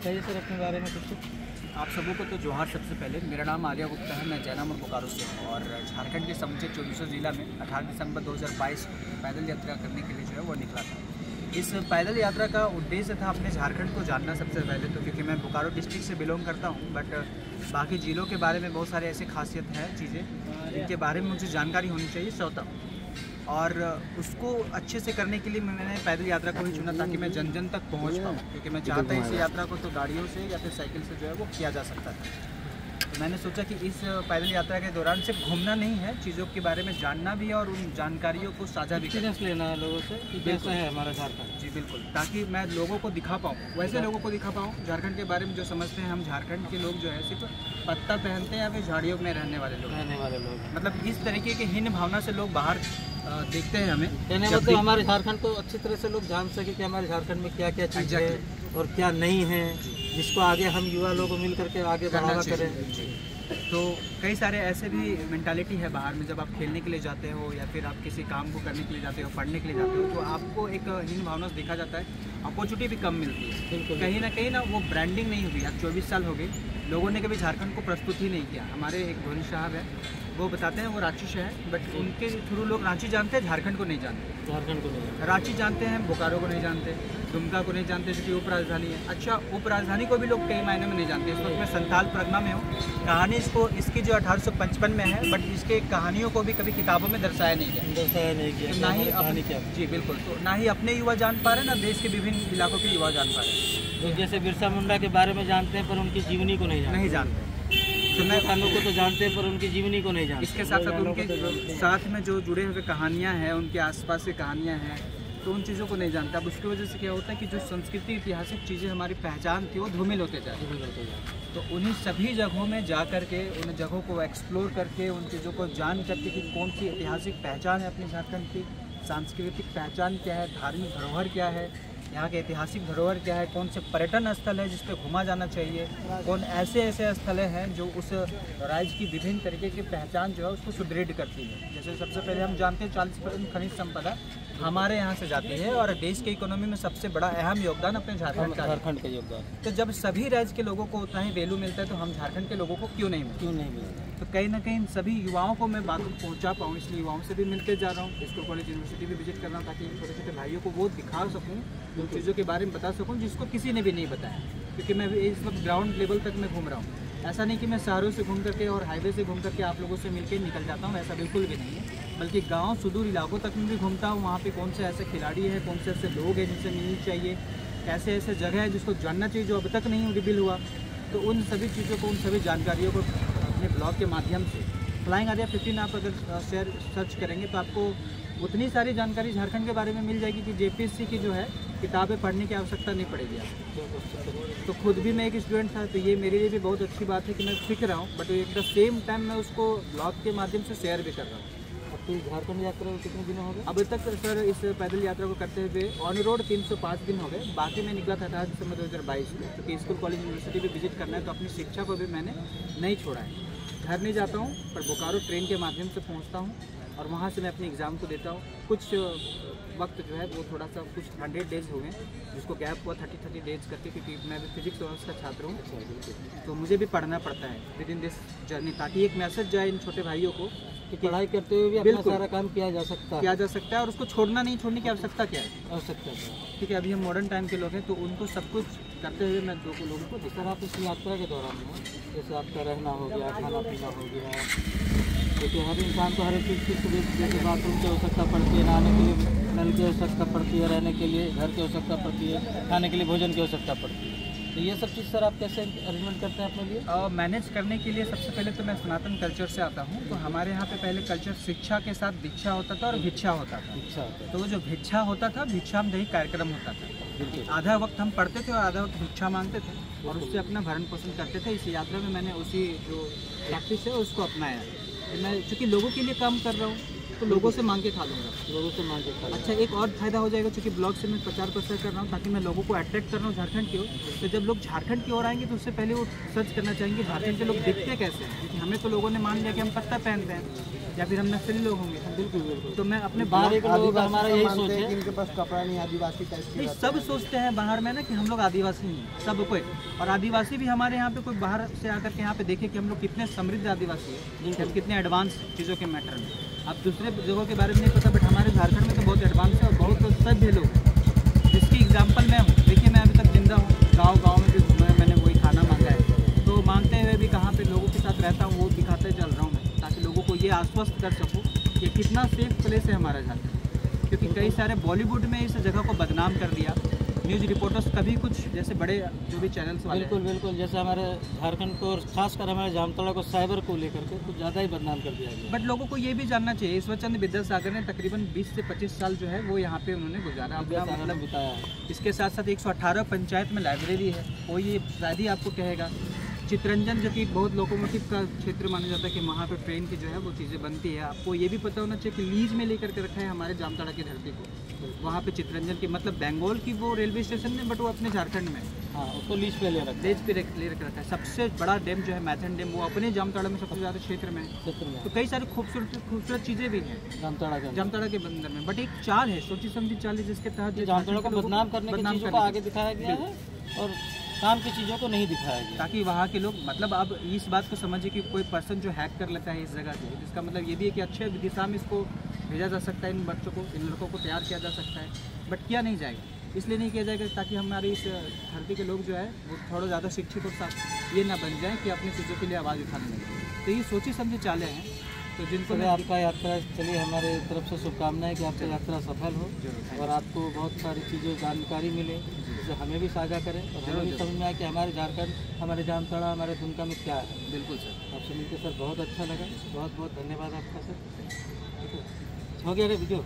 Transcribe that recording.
बताइए सर अपने बारे में कुछ। आप सबों को तो जोहार। सबसे पहले मेरा नाम आर्या गुप्ता है, मैं जैनम और बोकारो से हूँ और झारखंड के समूचे चौबीसों जिला में 18 दिसंबर 2022 को पैदल यात्रा करने के लिए जो है वो निकला था। इस पैदल यात्रा का उद्देश्य था अपने झारखंड को जानना सबसे पहले तो, क्योंकि मैं बोकारो डिस्ट्रिक्ट से बिलोंग करता हूँ, बट बाकी जिलों के बारे में बहुत सारे ऐसे खासियत है चीज़ें जिनके बारे में मुझे जानकारी होनी चाहिए चाहता हूँ, और उसको अच्छे से करने के लिए मैंने पैदल यात्रा को ही चुना ताकि मैं जन जन तक पहुंच पाऊँ, क्योंकि मैं चाहता हूँ इस यात्रा को तो गाड़ियों से या फिर साइकिल से जो है वो किया जा सकता है। तो मैंने सोचा कि इस पैदल यात्रा के दौरान सिर्फ घूमना नहीं है, चीज़ों के बारे में जानना भी है और उन जानकारियों को साझा भी एक्सपीरियंस लेना है लोगों से कि कैसा है हमारा झारखंड। जी बिल्कुल, ताकि मैं लोगों को दिखा पाऊँ, वैसे लोगों को दिखा पाऊँ झारखंड के बारे में जो समझते हैं। हम झारखंड के लोग जो है सिर्फ पत्ता पहनते हैं या फिर झाड़ियों में रहने वाले लोग, मतलब इस तरीके के हीन भावना से लोग बाहर देखते हैं हमें। कहने मतलब हमारे झारखंड को अच्छी तरह से लोग जान सके कि हमारे झारखंड में क्या क्या चीज़ है और क्या नहीं है, जिसको आगे हम युवा लोग मिल करके आगे बढ़ावा करें। तो कई सारे ऐसे भी मेंटालिटी है बाहर में, जब आप खेलने के लिए जाते हो या फिर आप किसी काम को करने के लिए जाते हो, पढ़ने के लिए जाते हो, तो आपको एक हीन भावना से देखा जाता है, अपॉर्चुनिटी भी कम मिलती है। कहीं ना वो ब्रांडिंग नहीं हुई। अब 24 साल हो गए, लोगों ने कभी झारखंड को प्रस्तुत ही नहीं किया। हमारे एक धोनी साहब है, वो बताते हैं वो रांची से है, बट उनके थ्रू लोग रांची जानते हैं, झारखंड को नहीं जानते। झारखंड को नहीं, रांची जानते हैं, बोकारो को नहीं जानते, दुमका को नहीं जानते जो कि उप राजधानी है। अच्छा, उप राजधानी को भी लोग कई मायने में नहीं जानते। इस वक्त मैं संथाल परगना में हूँ। कहानी इसकी जो 1855 में है, बट इसके कहानियों को भी कभी किताबों में दर्शाया नहीं गया। ना ही कहानी क्या। जी बिल्कुल, तो ना ही अपने युवा जान पा रहे, ना देश के विभिन्न इलाकों के युवा जान पा रहे। तो जैसे बिरसा मुंडा के बारे में जानते हैं पर उनकी जीवनी को नहीं जानते। तो मैं खानों को तो जानते हैं पर उनकी जीवनी को नहीं जानते। इसके साथ साथ उनके साथ में जो जुड़े हुए कहानियाँ हैं, उनके आसपास की कहानियाँ हैं, तो उन चीज़ों को नहीं जानता। अब उसकी वजह से क्या होता है कि जो संस्कृति ऐतिहासिक चीज़ें हमारी पहचान थी वो धूमिल होते जाते। तो उन्हीं सभी जगहों में जा कर के उन जगहों को एक्सप्लोर करके उन चीज़ों को जान करके कि कौन सी ऐतिहासिक पहचान है अपने झारखंड की, सांस्कृतिक पहचान क्या है, धार्मिक धरोहर क्या है, यहाँ के ऐतिहासिक धरोहर क्या है, कौन से पर्यटन स्थल है जिस पे घूमा जाना चाहिए, कौन ऐसे स्थल हैं जो उस राज्य की विभिन्न तरीके की पहचान जो है उसको सुदृढ़ करती है। जैसे सबसे पहले हम जानते हैं 40% खनिज संपदा हमारे यहाँ से जाती है और देश की इकोनॉमी में सबसे बड़ा अहम योगदान अपने झारखंड का योगदान। तो जब सभी राज्य के लोगों को उतना ही वैल्यू मिलता है तो हम झारखंड के लोगों को क्यों नहीं मिलता। तो कहीं ना कहीं सभी युवाओं को मैं बात पहुँचा पाऊँ, इसलिए युवाओं से भी मिलते जा रहा हूँ। स्कूल कॉलेज यूनिवर्सिटी भी विजिट कर रहा हूँ ताकि छोटे छोटे भाइयों को वो दिखा सकूँ, उन चीज़ों के बारे में बता सकूँ जिसको किसी ने भी नहीं बताया। क्योंकि मैं इस वक्त ग्राउंड लेवल तक मैं घूम रहा हूँ। ऐसा नहीं कि मैं शहरों से घूम करके और हाईवे से घूम करके आप लोगों से मिलकर निकल जाता हूँ, ऐसा बिल्कुल भी नहीं है। बल्कि गांव सुदूर इलाकों तक में भी घूमता हूँ। वहाँ पे कौन से ऐसे खिलाड़ी हैं, कौन से ऐसे लोग हैं जिनसे मिलनी चाहिए, कैसे ऐसे जगह है जिसको जानना चाहिए जो अब तक नहीं रिवील हुआ। तो उन सभी चीज़ों को, उन सभी जानकारियों को अपने ब्लॉग के माध्यम से फ्लाइंग आर्या 15 आप अगर सर्च करेंगे तो आपको उतनी सारी जानकारी झारखंड के बारे में मिल जाएगी कि जेपीएससी की जो है किताबें पढ़ने की आवश्यकता नहीं पड़ेगी आपको। तो खुद भी मैं एक स्टूडेंट था, तो ये मेरे लिए भी बहुत अच्छी बात है कि मैं सीख रहा हूँ, but at the same time मैं उसको ब्लॉग के माध्यम से शेयर भी कर रहा हूँ। तो झारखंड यात्रा को कितने दिन हो गए अब तक? सर इस पैदल यात्रा को करते हुए ऑन रोड 305 दिन हो गए। बाकी मैं निकला था 18 दिसंबर 2022 में, क्योंकि स्कूल कॉलेज यूनिवर्सिटी भी विजिट करना है, तो अपनी शिक्षा को भी मैंने नहीं छोड़ा है। घर नहीं जाता हूँ पर बोकारो ट्रेन के माध्यम से पहुँचता हूँ और वहाँ से मैं अपने एग्ज़ाम को देता हूँ। कुछ वक्त जो है वो थोड़ा सा कुछ 100 डेज़ हो गए, जिसको गैप हुआ 30 डेज़ करके, क्योंकि मैं भी फिजिक्स ऑनर्स का छात्र हूँ। तो मुझे भी पढ़ना पड़ता है विद इन दिस जर्नी, ताकि एक मैसेज जाए इन छोटे भाइयों को कि पढ़ाई करते हुए भी अपना सारा काम किया जा सकता है और उसको छोड़ने की आवश्यकता क्या है। आवश्यकता है, ठीक है। अभी हम मॉडर्न टाइम के लोग हैं, तो उनको सब कुछ करते हुए मैं लोगों को जिस तरह आप इस यात्रा के दौरान में जैसे आपका रहना हो गया, खाना पीना हो गया, क्योंकि हर इंसान को हर एक चीज़ की सुविधा, जैसे बाथरूम की आवश्यकता पड़ती है, नहाने के लिए नल की आवश्यकता पड़ती है, रहने के लिए घर की आवश्यकता पड़ती है, खाने के लिए भोजन की आवश्यकता पड़ती है। तो ये सब चीज़ सर आप कैसे अरेंजमेंट करते हैं अपने लिए? मैनेज करने के लिए सबसे पहले तो मैं सनातन कल्चर से आता हूँ। तो हमारे यहाँ पे पहले कल्चर शिक्षा के साथ दीक्षा होता था और भिक्षा होता था। तो वो जो भिक्षा होता था, भिक्षामदेही कार्यक्रम होता था। आधा वक्त हम पढ़ते थे और आधा वक्त भिक्षा मांगते थे और उससे अपना भरण पोषण करते थे। इस यात्रा में मैंने उसी जो प्रैक्टिस है उसको अपनाया। मैं चूँकि लोगों के लिए काम कर रहा हूँ तो लोगों से मांग के खा लूँगा। अच्छा, एक और फायदा हो जाएगा, चूँकि ब्लॉग से मैं प्रचार प्रसार कर रहा हूँ ताकि मैं लोगों को अट्रैक्ट कर रहा हूँ झारखंड की ओर। तो जब लोग झारखंड की ओर आएंगे तो उससे पहले वो सर्च करना चाहेंगे झारखंड के लोग दिखते कैसे हैं, क्योंकि हमें तो लोगों ने मान लिया कि हम पत्ता पहनते हैं। या फिर हम नक्सली लोग होंगे। बिल्कुल बिल्कुल। तो मैं अपने बाहर के लोगों का हमारा यही सोच है इनके पास कपड़ा नहीं, आदिवासी टाइप नहीं, सब सोचते हैं बाहर में ना कि हम लोग आदिवासी हैं, सब कोई। और आदिवासी भी हमारे यहाँ पे कोई बाहर से आकर के यहाँ पे देखे कि हम लोग कितने समृद्ध आदिवासी हैं, हम कितने एडवांस चीज़ों के मैटर में। अब दूसरे जगहों के बारे में नहीं पता, बट हमारे झारखंड में तो बहुत एडवांस है और बहुत सभ्य लोग हैं, जिसकी एग्जाम्पल मैं हूँ। देखिए मैं अभी तक जिंदा हूँ, गाँव में भी घूमा है मैंने, वही खाना मांगा है, तो मांगते हुए भी कहाँ पे लोगों के साथ रहता हूँ वो दिखाते चल रहा हूँ मैं, ताकि लोगों को ये आश्वस्त कर सकूँ कि कितना सेफ प्लेस है हमारा झारखंड। क्योंकि कई सारे बॉलीवुड में इस जगह को बदनाम कर दिया, न्यूज़ रिपोर्टर्स कभी कुछ जैसे बड़े जो भी चैनल्स वाले। बिल्कुल बिल्कुल, जैसे हमारे झारखंड को और खासकर हमारे जामताड़ा को साइबर को लेकर के कुछ ज़्यादा ही बदनाम कर दिया गया। बट लोगों को ये भी जानना चाहिए, ईश्वरचंद्र विद्यासागर ने तकरीबन 20 से 25 साल जो है वो यहाँ पे उन्होंने गुजारा अपना, मतलब बताया है। इसके साथ साथ 118 पंचायत में लाइब्रेरी है। वो ये शायद ही आपको कहेगा चितरंजन, जो कि बहुत लोकोमोटिव का क्षेत्र माना जाता है कि वहाँ पे ट्रेन की जो है वो चीज़ें बनती है। आपको ये भी पता होना चाहिए कि लीज में लेकर के रखा है हमारे जामताड़ा की धरती को। वहाँ पे चितरंजन की मतलब बंगाल की वो रेलवे स्टेशन में, बट वो अपने झारखंड में, हाँ, उसको लीज पे ले रखा है। लीज पे ले रखा है। सबसे बड़ा डैम जो है मैथन डैम, वो अपने जामताड़ा में सबसे ज़्यादा क्षेत्र में है। तो कई सारी खूबसूरत चीज़ें भी हैं जामताड़ा के बंदर में। बट एक चाल है, सोची समझी चाल है, जिसके तहत जामताड़ा को बदनाम करने की चीज़ों को आगे दिखाया गया है और काम की चीज़ों को नहीं दिखाया गया, ताकि वहाँ के लोग, मतलब अब इस बात को समझिए कि कोई पर्सन जो हैक कर लेता है इस जगह से, जिसका मतलब ये भी है कि अच्छे दिशा में इसको भेजा जा सकता है, इन बच्चों को, इन लड़कों को तैयार किया जा सकता है। बट किया नहीं जाएगा, इसलिए नहीं किया जाएगा ताकि हमारे इस धरती के लोग जो है वो थोड़ा ज़्यादा शिक्षित और ये ना बन जाए कि अपनी चीज़ों के लिए आवाज़ उठाने लगे। तो ये सोची समझी चालें हैं, तो जिनको आपका यात्रा चलिए, हमारे तरफ से शुभकामनाएं कि आपकी यात्रा सफल हो और आपको बहुत सारी चीज़ें जानकारी मिले, जिसे हमें भी साझा करें और हमें भी समझ में आए कि हमारे झारखंड, हमारे जामताड़ा, हमारे दुमका में क्या है। बिल्कुल सर, आपसे मिलकर सर बहुत अच्छा लगा, बहुत बहुत धन्यवाद आपका सर। हो गया वीडियो।